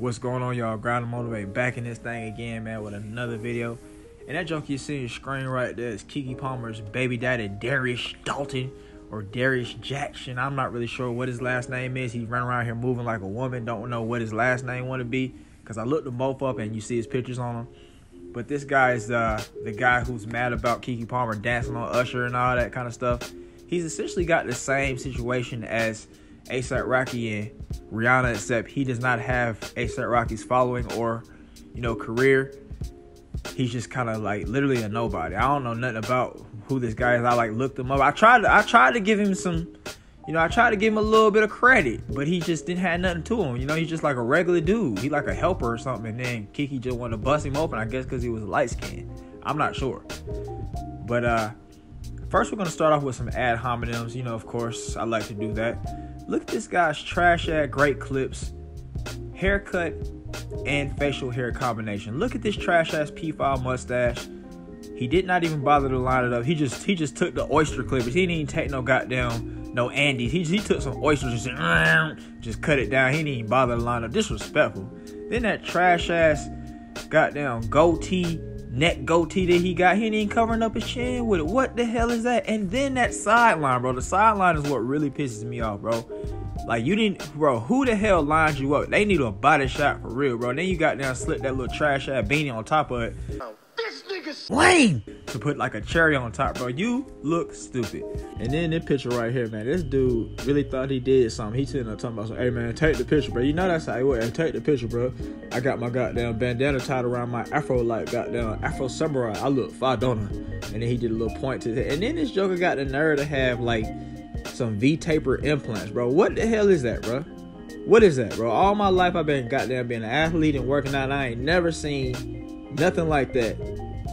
What's going on, y'all? Grind and Motivate back in this thing again, man, with another video. And that joke you see on your screen right there is Keke Palmer's baby daddy, Darius Dalton, or Darius Jackson. I'm not really sure what his last name is. He's running around here moving like a woman. Don't know what his last name want to be, because I looked them both up and you see his pictures on them. But this guy is the guy who's mad about Keke Palmer dancing on Usher and all that kind of stuff. He's essentially got the same situation as A$AP Rocky and Rihanna, except he does not have A$AP Rocky's following or, career. He's just kind of like literally a nobody. I don't know nothing about who this guy is. I looked him up. I tried to give him some, I tried to give him a little bit of credit, but he just didn't have nothing to him. He's just like a regular dude. He like a helper or something. And then Keke just wanted to bust him open, I guess, because he was light skinned. I'm not sure. But first we're gonna start off with some ad hominems. Of course, I like to do that. Look at this guy's trash ass great clips, haircut, and facial hair combination. Look at this trash ass P-file mustache. He did not even bother to line it up. He just took the oyster clippers. He didn't even take no Andes. He took some oysters and just cut it down. He didn't even bother to line up. Disrespectful. Then that trash ass goddamn neck goatee that he got, he ain't even covering up his chin with it. What the hell is that? And then that sideline, bro. The sideline is what really pisses me off, bro. Like, who the hell lined you up? They need a body shot for real, bro. And then you got down, slip that little trash ass beanie on top of it. This nigga's lame to put like a cherry on top, bro. You look stupid. And then this picture right here, man. This dude really thought he did something. He sitting there talking about, hey man, take the picture, bro. That's how it works. Hey, take the picture, bro. I got my goddamn bandana tied around my afro like goddamn Afro samurai. I look fire, don't I? And then he did a little point to it. And then this joker got the nerve to have like some V-taper implants, bro. What the hell is that, bro? What is that, bro? All my life I've been goddamn being an athlete and working out. I ain't never seen nothing like that.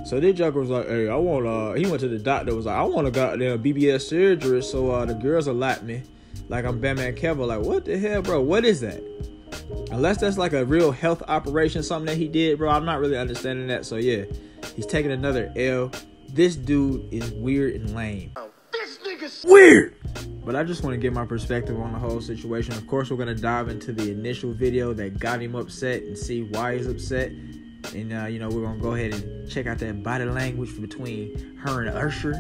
So this joker was like, hey, he went to the doctor, was like, I want a goddamn BBS surgery so the girls will like me like I'm Batman Kevin. Like, what the hell, bro? What is that? Unless that's like a real health operation, something that he did, bro. I'm not really understanding that. So yeah, he's taking another L. This dude is weird and lame. This nigga's weird. But I just want to get my perspective on the whole situation. Of course, we're going to dive into the initial video that got him upset and see why he's upset. And, we're going to go ahead and check out that body language between her and Usher.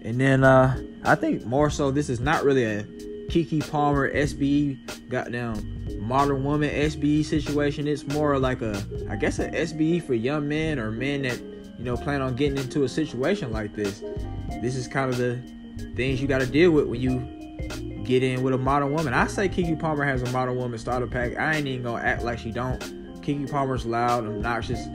And then I think more so this is not really a Keke Palmer SBE goddamn modern woman SBE situation. It's more like a SBE for young men or men that, plan on getting into a situation like this. This is kind of the things you got to deal with when you get in with a modern woman. I say Keke Palmer has a modern woman starter pack. I ain't even gonna act like she don't. Keke Palmer's loud, obnoxious.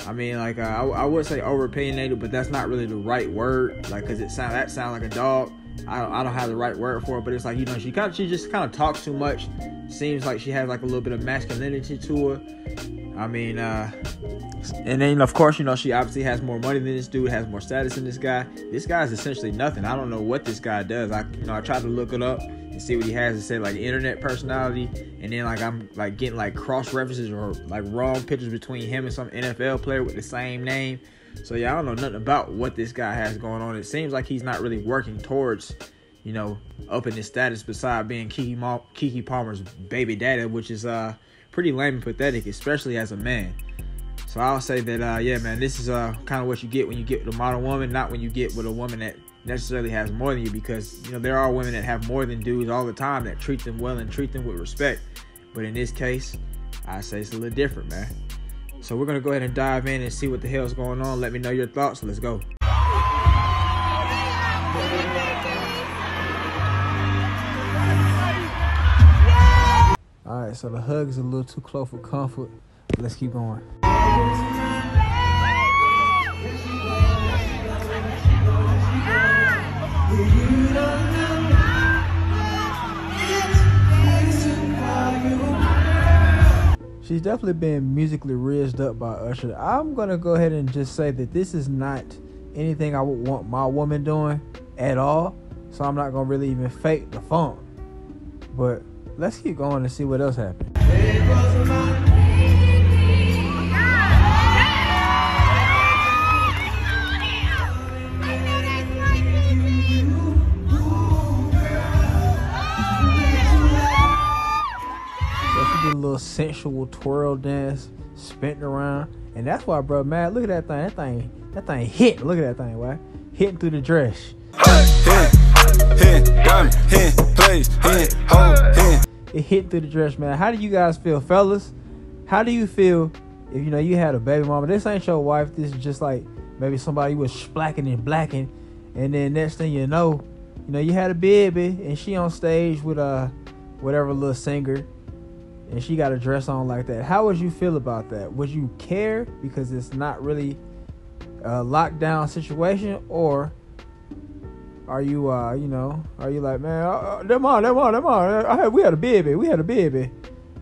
I mean, like I would say over opinionated, but that's not really the right word. Like, cause that sounds like a dog. I don't have the right word for it, but it's like, she just kind of talks too much. Seems like she has like a little bit of masculinity to her. I mean, and then of course, she obviously has more money than this dude, has more status than this guy. This guy's essentially nothing. I don't know what this guy does. I tried to look it up and see what he has. It said like internet personality, and then like I'm like getting like cross references or like wrong pictures between him and some NFL player with the same name. So yeah, I don't know nothing about what this guy has going on. It seems like he's not really working towards, upping his status beside being Keke Palmer's baby daddy, which is pretty lame and pathetic, especially as a man. So I'll say that, yeah, man, this is kind of what you get when you get with a modern woman, not when you get with a woman that necessarily has more than you, because, there are women that have more than dudes all the time that treat them well and treat them with respect. But in this case, I say it's a little different, man. So we're going to go ahead and dive in and see what the hell's going on. Let me know your thoughts. Let's go. All right, so the hug is a little too close for comfort. Let's keep going. She's definitely been musically raised up by Usher. I'm going to go ahead and just say that this is not anything I would want my woman doing at all. So I'm not going to really even fake the funk. But let's keep going and see what else happened. sexual twirl dance, spinning around. And that's why, bro, man, look at that thing. That thing hit. Look at that thing, right? Hitting through the dress. It hit through the dress, man. How do you guys feel, fellas? How do you feel if, you had a baby mama? This ain't your wife. This is just like maybe somebody was splacking and blacking. And then next thing you know, you had a baby and she on stage with whatever little singer. And she got a dress on like that. How would you feel about that? Would you care because it's not really a lockdown situation? Or are you, are you like, man, them on. We had a baby.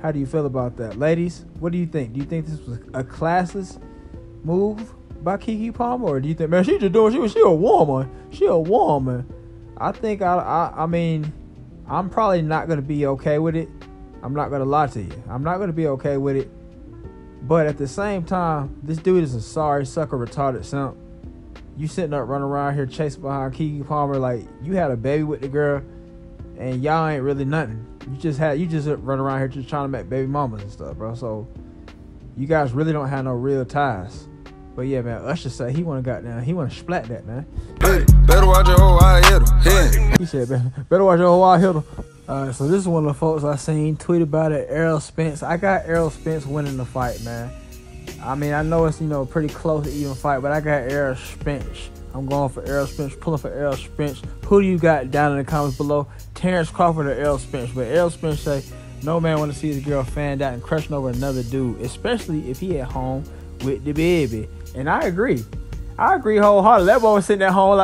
How do you feel about that? Ladies, what do you think? Do you think this was a classless move by Keke Palmer? Or do you think, man, she just doing, she a woman. She a woman. I think, I mean, I'm probably not going to be okay with it. I'm not going to lie to you. I'm not going to be okay with it. But at the same time, this dude is a sorry, sucker, retarded simp. You sitting up running around here chasing behind Keke Palmer like you had a baby with the girl and y'all ain't really nothing. You just run around here just trying to make baby mamas and stuff, bro. So you guys really don't have no real ties. But yeah, man, Usher said he wanna splat that, man. Better watch your whole eye hit him. He said, better watch your whole eye hit him. Alright, so this is one of the folks I seen tweet about it, Errol Spence. I got Errol Spence winning the fight, man. I mean, I know it's, pretty close to even fight, but I got Errol Spence. I'm going for Errol Spence, pulling for Errol Spence. Who do you got down in the comments below? Terrence Crawford or Errol Spence? But Errol Spence say, no man want to see his girl fanned out and crushing over another dude, especially if he at home with the baby. And I agree. I agree wholeheartedly. That boy was sitting at home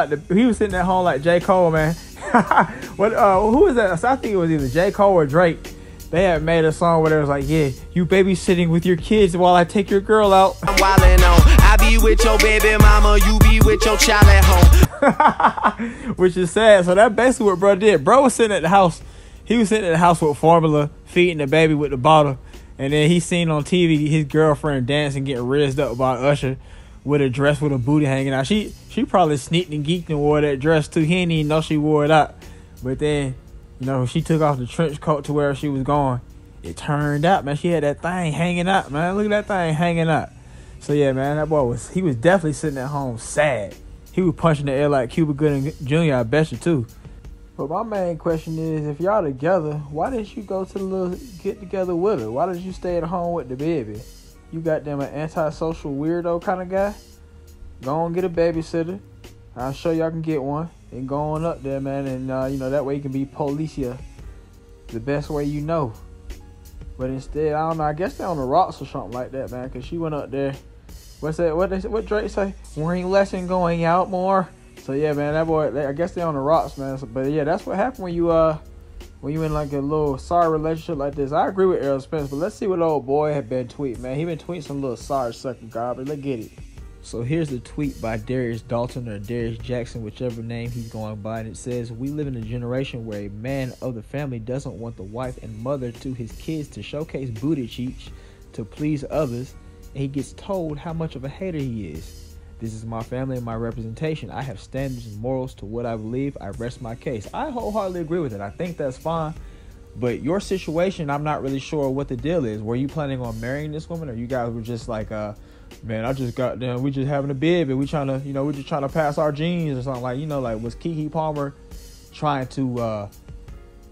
like J. Cole, man. Who was that? So I think it was either J. Cole or Drake. They had made a song where it was like, yeah, you babysitting with your kids while I take your girl out. I'm wildin' on. I be with your baby mama, you be with your child at home. Which is sad. So that basically what bro did. Bro was sitting at the house. He was sitting at the house with formula, feeding the baby with the bottle. And then he seen on TV his girlfriend dancing, getting rizzed up by Usher with a dress with a booty hanging out. She probably sneaked and geeked and wore that dress too. He didn't even know she wore it out. But then, she took off the trench coat to where she was going. It turned out, man, she had that thing hanging out, man. Look at that thing hanging out. So yeah, man, that boy was definitely sitting at home sad. He was punching the air like Cuba Gooding Jr., I bet you too. But my main question is, if y'all together, why didn't you go to the little get together with her? Why did you stay at home with the baby? You got them an antisocial weirdo kind of guy? Go on get a babysitter. I'll show y'all can get one. And go on up there, man. And, that way you can be policia the best way you know. But instead, I don't know. I guess they're on the rocks or something like that, man. Because she went up there. What's that? What Drake say? We ain't less than going out more. So, yeah, man, that boy, I guess they're on the rocks, man. So, but, yeah, that's what happened when you in, like, a little sorry relationship like this. I agree with Errol Spence, but let's see what old boy had been tweeting, man. He been tweeting some little sorry sucker garbage. Let's get it. So here's the tweet by Darius Dalton or Darius Jackson, whichever name he's going by. And it says, we live in a generation where a man of the family doesn't want the wife and mother to his kids to showcase booty cheeks to please others. And he gets told how much of a hater he is. This is my family and my representation. I have standards and morals to what I believe. I rest my case. I wholeheartedly agree with it. I think that's fine. But your situation, I'm not really sure what the deal is. Were you planning on marrying this woman, or you guys were just like, man, I just got them. We just having a baby. We trying to, we just trying to pass our genes or something, like, was Keke Palmer trying to,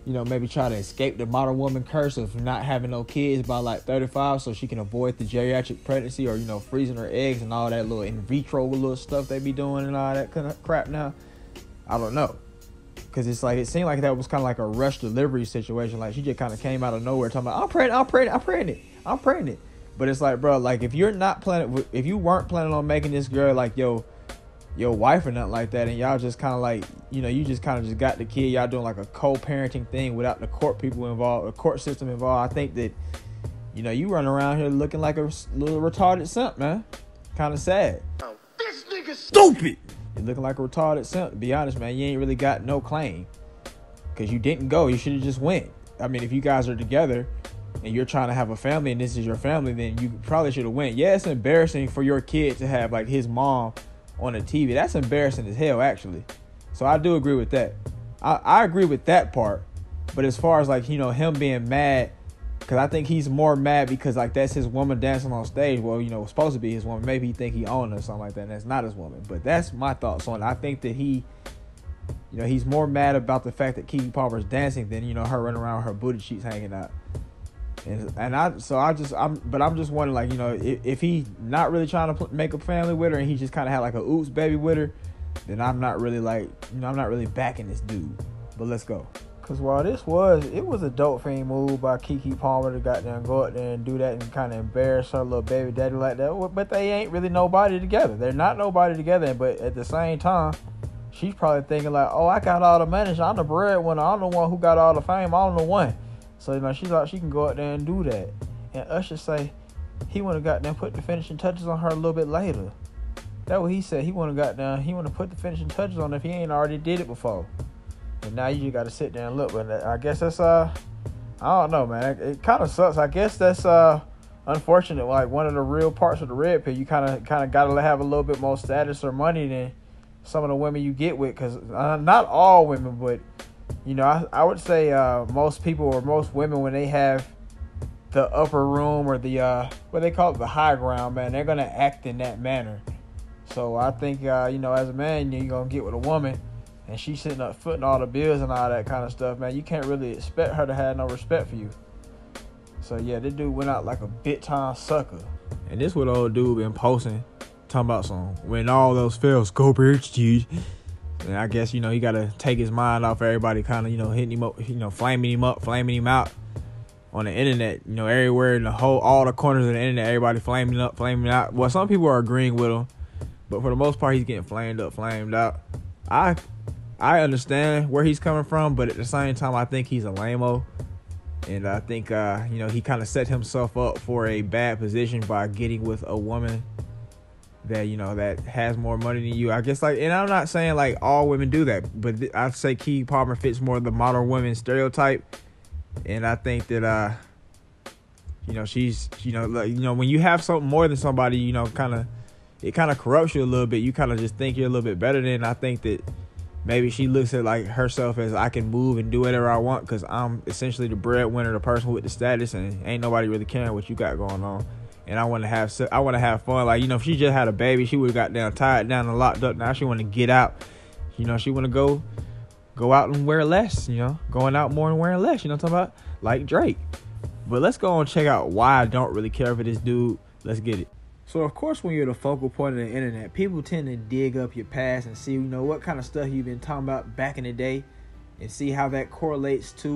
maybe try to escape the modern woman curse of not having no kids by like 35 so she can avoid the geriatric pregnancy, or, freezing her eggs and all that little in vitro little stuff they be doing and all that kind of crap now? I don't know. Because it's like, it seemed like that was kind of like a rush delivery situation. Like she just kind of came out of nowhere talking about, I'm pregnant. But it's like, bro, like if you weren't planning on making this girl like your wife or nothing like that, and y'all just kind of like, you just kind of just got the kid, y'all doing like a co-parenting thing without the court people involved, the court system involved. I think that, you run around here looking like a little retarded simp, man. Kind of sad. This nigga stupid. You're looking like a retarded simp, to be honest, man. You ain't really got no claim. Because you didn't go. You should have just went. I mean, if you guys are together and you're trying to have a family and this is your family, then you probably should have went. Yeah, it's embarrassing for your kid to have, like, his mom on the TV. That's embarrassing as hell, actually. So I do agree with that. I agree with that part. But as far as, like, him being mad Because I think he's more mad because, like, that's his woman dancing on stage. Well, you know, it's supposed to be his woman. Maybe he think he owned her or something like that, and that's not his woman. But that's my thoughts on it. I think that he, you know, he's more mad about the fact that Keke Palmer's dancing than, you know, her running around with her booty cheeks hanging out. I'm just wondering, like, you know, if he not really trying to make a family with her and he just kind of had like a oops baby with her, then I'm not really like, you know, I'm not really backing this dude. But let's go. Because while it was a dope fiend move by Keke Palmer to goddamn go out there and do that and kind of embarrass her little baby daddy like that. But they ain't really nobody together. They're not nobody together. But at the same time, she's probably thinking like, oh, I got all the money. I'm the breadwinner. I'm the one who got all the fame. I'm the one. So, you know, she's like, she can go out there and do that. And Usher say he want to goddamn put the finishing touches on her a little bit later. That's what he said. He want to put the finishing touches on if he ain't already did it before. And now you just got to sit there and look. But I guess that's, I don't know, man. It kind of sucks. I guess that's unfortunate. Like, one of the real parts of the red pill, you kind of got to have a little bit more status or money than some of the women you get with. Because not all women, but, you know, I would say most people or most women, when they have the upper room or the, what they call it, the high ground, man, they're going to act in that manner. So I think, you know, as a man, you're going to get with a woman and she's sitting up footing all the bills and all that kind of stuff, man. You can't really expect her to have no respect for you. So, yeah, this dude went out like a big-time sucker. And this what old dude been posting, talking about some, when all those fails, go bitch, dude. And I guess, you know, he got to take his mind off everybody kind of, you know, hitting him up, you know, flaming him up, flaming him out on the internet. You know, everywhere in all the corners of the internet, everybody flaming up, flaming out. Well, some people are agreeing with him, but for the most part, he's getting flamed up, flamed out. I understand where he's coming from, but at the same time, I think he's a lame-o. And I think, you know, he kind of set himself up for a bad position by getting with a woman that, you know, that has more money than you. I guess, like, and I'm not saying, like, all women do that, but I'd say Keke Palmer fits more of the modern women stereotype. And I think that, you know, she's, you know, like, you know, when you have something more than somebody, you know, it kind of corrupts you a little bit. You kind of just think you're a little bit better than. I think that maybe she looks at, like, herself as, I can move and do whatever I want because I'm essentially the breadwinner, the person with the status, and ain't nobody really caring what you got going on. And I want to have fun. Like, you know, if she just had a baby, she would have got down, tied down and locked up. Now she want to get out. You know, she want to go out and wear less, you know, going out more and wearing less, you know what I'm talking about? Like Drake. But let's go and check out why I don't really care for this dude. Let's get it. So, of course, when you're the focal point of the internet, people tend to dig up your past and see, you know, what kind of stuff you've been talking about back in the day and see how that correlates to,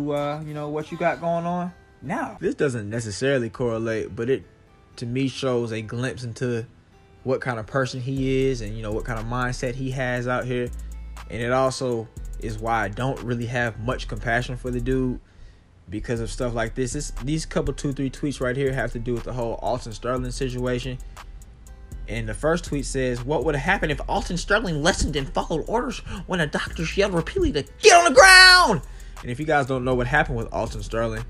you know, what you got going on now. This doesn't necessarily correlate, but it, to me, shows a glimpse into what kind of person he is and, you know, what kind of mindset he has out here. And it also is why I don't really have much compassion for the dude because of stuff like this. These couple 2-3 tweets right here have to do with the whole Alton Sterling situation. And the first tweet says, what would have happened if Alton Sterling listened and followed orders when a doctor yelled repeatedly to get on the ground? And if you guys don't know what happened with Alton Sterling,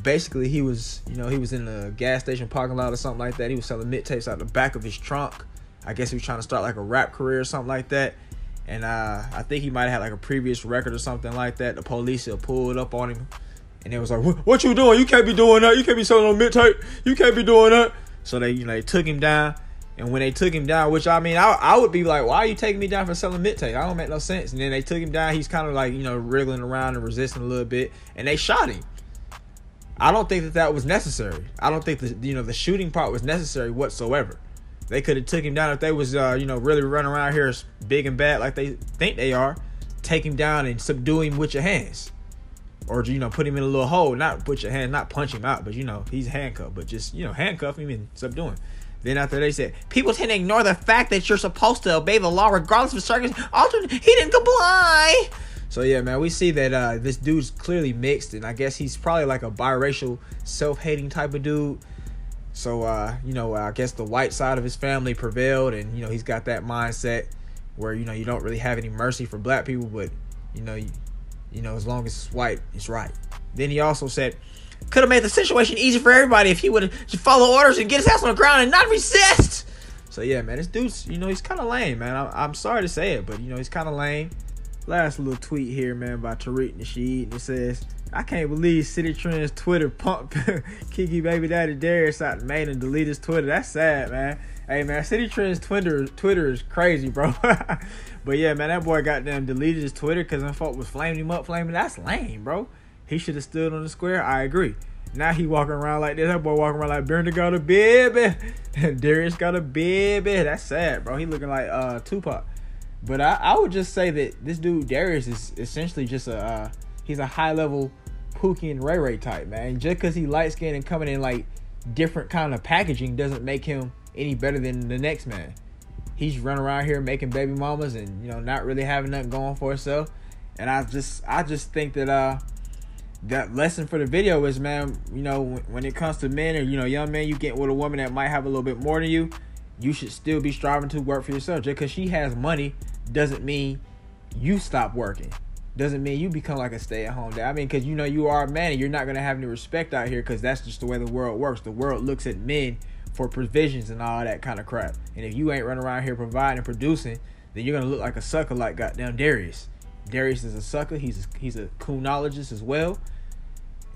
basically he was in a gas station parking lot or something like that. He was selling mixtapes out the back of his trunk. I guess he was trying to start like a rap career or something like that. And I think he might have had like a previous record or something like that. The police had pulled up on him. And it was like, what you doing? You can't be doing that. You can't be selling no mixtape. You can't be doing that. So they, you know, they took him down. And when they took him down, which I mean, I would be like, why are you taking me down for selling mixtape? I don't make no sense. And then they took him down. He's kind of like, you know, wriggling around and resisting a little bit. And they shot him. I don't think that was necessary. I don't think the shooting part was necessary whatsoever. They could have took him down if they was, you know, really running around here big and bad like they think they are. Take him down and subdue him with your hands. Or, you know, put him in a little hole. Not put your hand, not punch him out. But, you know, he's handcuffed. But just, you know, handcuff him and subdue him. Then after they said, people tend to ignore the fact that you're supposed to obey the law regardless of circumstances. Alton, he didn't comply. So, yeah, man, we see that this dude's clearly mixed. And I guess he's probably like a biracial, self-hating type of dude. So, you know, I guess the white side of his family prevailed. And, you know, he's got that mindset where, you know, you don't really have any mercy for black people. But, you know, as long as it's white, it's right. Then he also said, could have made the situation easy for everybody if he would have just follow orders and get his ass on the ground and not resist. So, yeah, man, this dude's, you know, he's kind of lame, man. I'm sorry to say it, but, you know, he's kind of lame. Last little tweet here, man, by Tariq Nasheed. And it says, I can't believe City Trend's Twitter pumped Keke baby daddy Darius out and made him delete his Twitter. That's sad, man. Hey, man, City Trend's Twitter is crazy, bro. But, yeah, man, that boy goddamn deleted his Twitter because them folk was flaming him up. That's lame, bro. He should have stood on the square. I agree. Now he walking around like this. That boy walking around like Brenda got a baby. And Darius got a baby. That's sad, bro. He looking like Tupac. But I would just say that this dude Darius is essentially just he's a high level Pookie and Ray Ray type, man. Just because he light skinned and coming in like different kind of packaging doesn't make him any better than the next man. He's running around here making baby mamas and not really having nothing going for himself. And I just think that that lesson for the video is, man, when it comes to men or young men, you get with a woman that might have a little bit more than you, you should still be striving to work for yourself. Just because she has money doesn't mean you stop working. Doesn't mean you become like a stay-at-home dad. I mean, because you are a man and you're not going to have any respect out here because that's just the way the world works. The world looks at men for provisions and all that kind of crap. And if you ain't running around here providing and producing, then you're going to look like a sucker like goddamn Darius. Darius is a sucker. He's a coonologist as well.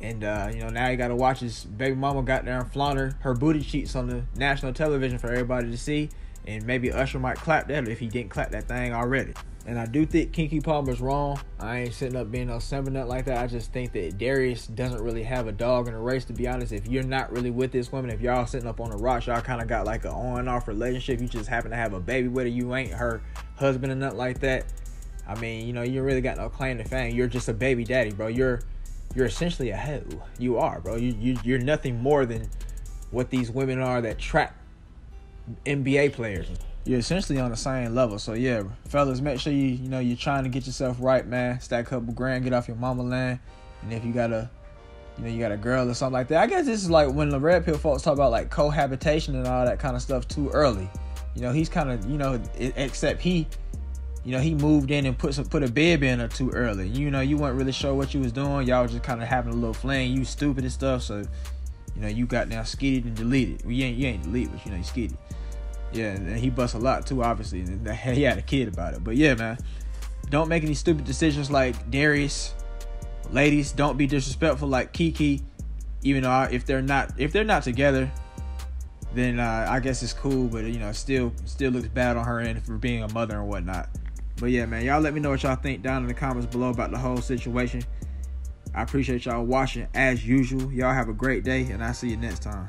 And, now you got to watch his baby mama goddamn flaunt her booty cheeks on the national television for everybody to see. And maybe Usher might clap that if he didn't clap that thing already. And I do think Keke Palmer's wrong. I ain't sitting up being no simp or nothing like that. I just think that Darius doesn't really have a dog in the race, to be honest. If you're not really with this woman, if y'all sitting up on the rocks, y'all kind of got like an on and off relationship. You just happen to have a baby with her. You ain't her husband or nothing like that. I mean, you really got no claim to fame. You're just a baby daddy, bro. You're essentially a hoe. You are, bro. You're nothing more than what these women are that trap NBA players. You're essentially on the same level. So yeah, fellas, make sure you're trying to get yourself right, man. Stack a couple grand, get off your mama land. And if you got a girl or something like that, I guess this is like when the red pill folks talk about like cohabitation and all that kind of stuff too early. He's kind of except he moved in and put a bib in her too early. You weren't really sure what you was doing. Y'all was just kind of having a little fling. You stupid and stuff. So you got now skitted and deleted. Well, you ain't deleted, but you skitted. Yeah, and he busts a lot too, obviously. And he had a kid about it. But yeah, man, don't make any stupid decisions like Darius. Ladies, don't be disrespectful like Keke. Even though if they're not together, then I guess it's cool. But still looks bad on her end for being a mother and whatnot. But yeah, man, y'all let me know what y'all think down in the comments below about the whole situation. I appreciate y'all watching as usual. Y'all have a great day, and I'll see you next time.